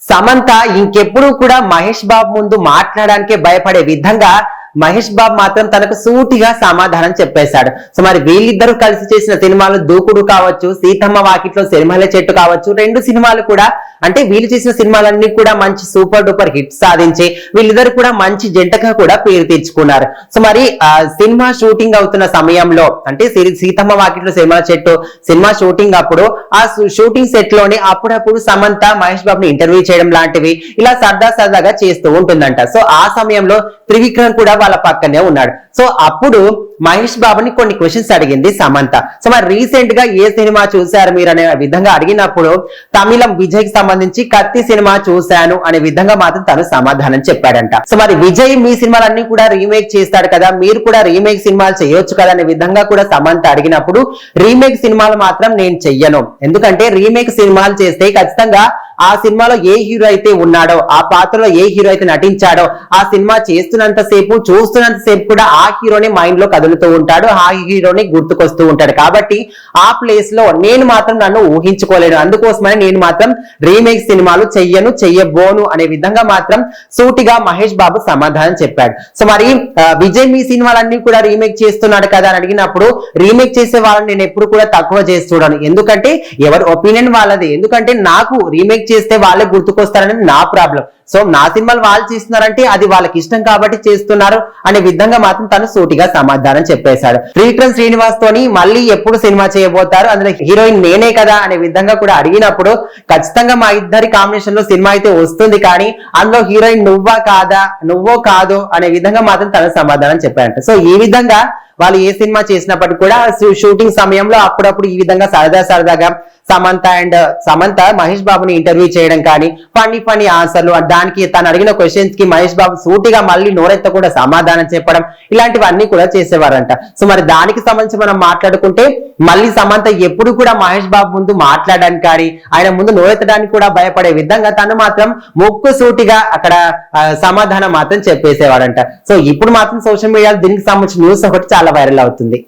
సమంత ఇంకెప్పుడు కూడా మహేష్ బాబు ముందు మాట్లాడడానికే భయపడే విధంగా మహేష్ బాబు మాత్రం తనకు సూటిగా సమాధానం చెప్పేశాడు. సో మరి వీళ్ళిద్దరూ కలిసి చేసిన సినిమాలు దూకుడు కావచ్చు, సీతమ్మ వాకిట్లో సిరిమల్ల చెట్టు కావచ్చు, రెండు సినిమాలు కూడా అంటే వీళ్ళు చేసిన సినిమాలన్నీ కూడా మంచి సూపర్ డూపర్ హిట్ సాధించి వీళ్ళిద్దరు కూడా మంచి జంటగా కూడా పేరు తెచ్చుకున్నారు. సో మరి సినిమా షూటింగ్ అవుతున్న సమయంలో అంటే సీతమ్మ వాకిట్లో సిరిమల్ల చెట్టు సినిమా షూటింగ్ అప్పుడు ఆ షూటింగ్ సెట్ లోనే అప్పుడప్పుడు సమంత మహేష్ బాబుని ఇంటర్వ్యూ చేయడం లాంటివి ఇలా సరదాగా చేస్తూ ఉంటుందంట. సో ఆ సమయంలో త్రివిక్రమ్ కూడా వాళ్ళ పక్కనే ఉన్నాడు. సో అప్పుడు మహేష్ బాబుని కొన్ని క్వశ్చన్స్ అడిగింది సమంత. సో మరి రీసెంట్ గా ఏ సినిమా చూశారు మీరు అనే విధంగా అడిగినప్పుడు తమిళం విజయ్ కి సంబంధించి కత్తి సినిమా చూశాను అనే విధంగా మాత్రం తను సమాధానం చెప్పాడంట. సో మరి విజయ్ మీ సినిమాలన్నీ కూడా రీమేక్ చేస్తాడు కదా, మీరు కూడా రీమేక్ సినిమాలు చేయొచ్చు కదా అనే విధంగా కూడా సమంత అడిగినప్పుడు రీమేక్ సినిమాలు మాత్రం నేను చెయ్యను, ఎందుకంటే రీమేక్ సినిమాలు చేస్తే ఖచ్చితంగా ఆ సినిమాలో ఏ హీరో అయితే ఉన్నాడో, ఆ పాత్రలో ఏ హీరో అయితే నటించాడో ఆ సినిమా చూస్తున్నంత సేపు కూడా ఆ హీరోని మైండ్ లో కదులుతూ ఉంటాడు, ఆ హీరోని గుర్తుకొస్తూ ఉంటాడు. కాబట్టి ఆ ప్లేస్ లో నేను మాత్రం నన్ను ఊహించుకోలేను, అందుకోసమని నేను మాత్రం రీమేక్ సినిమాలు చెయ్యబోను అనే విధంగా మాత్రం సూటిగా మహేష్ బాబు సమాధానం చెప్పాడు. సో మరి విజయ్ మీ సినిమాలన్నీ కూడా రీమేక్ చేస్తున్నాడు కదా అని అడిగినప్పుడు రీమేక్ చేసే వాళ్ళని నేను ఎప్పుడు కూడా తక్కువ చేసి చూడను, ఎందుకంటే ఎవరి ఒపీనియన్ వాళ్ళది, ఎందుకంటే నాకు రీమేక్ చేస్తే వాళ్ళే గుర్తుకొస్తారనేది నా ప్రాబ్లం. సో నా సినిమాలు వాళ్ళు చేస్తున్నారంటే అది వాళ్ళకి ఇష్టం కాబట్టి చేస్తున్నారు అనే విధంగా మాత్రం తను సూటిగా సమాధానం చెప్పేశాడు. త్రివిక్రమ్ శ్రీనివాస్ తోని మళ్ళీ ఎప్పుడు సినిమా చేయబోతారు, అందులో హీరోయిన్ నేనే కదా అనే విధంగా కూడా అడిగినప్పుడు ఖచ్చితంగా మా ఇద్దరి కాంబినేషన్ లో సినిమా అయితే వస్తుంది, కానీ అందులో హీరోయిన్ నువ్వో కాదో అనే విధంగా మాత్రం తన సమాధానం చెప్పారంట. సో ఈ విధంగా వాళ్ళు ఏ సినిమా చేసినప్పటికీ కూడా షూటింగ్ సమయంలో అప్పుడప్పుడు ఈ విధంగా సరదాగా సమంత మహేష్ బాబుని ఇంటర్వ్యూ చేయడం కానీ ఫన్నీ ఆన్సర్లు, దానికి తను అడిగిన క్వశ్చన్స్ కి మహేష్ బాబు సూటిగా మళ్ళీ నోరెత్తకుండా సమాధానం చెప్పడం ఇలాంటివన్నీ కూడా చేసేవారంట. సో మరి దానికి సంబంధించి మనం మాట్లాడుకుంటే మళ్ళీ సమంత ఎప్పుడు కూడా మహేష్ బాబు ముందు మాట్లాడడానికి కానీ ఆయన ముందు నోరెత్తడానికి కూడా భయపడే విధంగా తను మాత్రం ముక్కు సూటిగా అక్కడ సమాధానం మాత్రం చెప్పేసేవాడంట. సో ఇప్పుడు మాత్రం సోషల్ మీడియాలో దీనికి సంబంధించిన న్యూస్ ఒకటి చాలా వైరల్ అవుతుంది.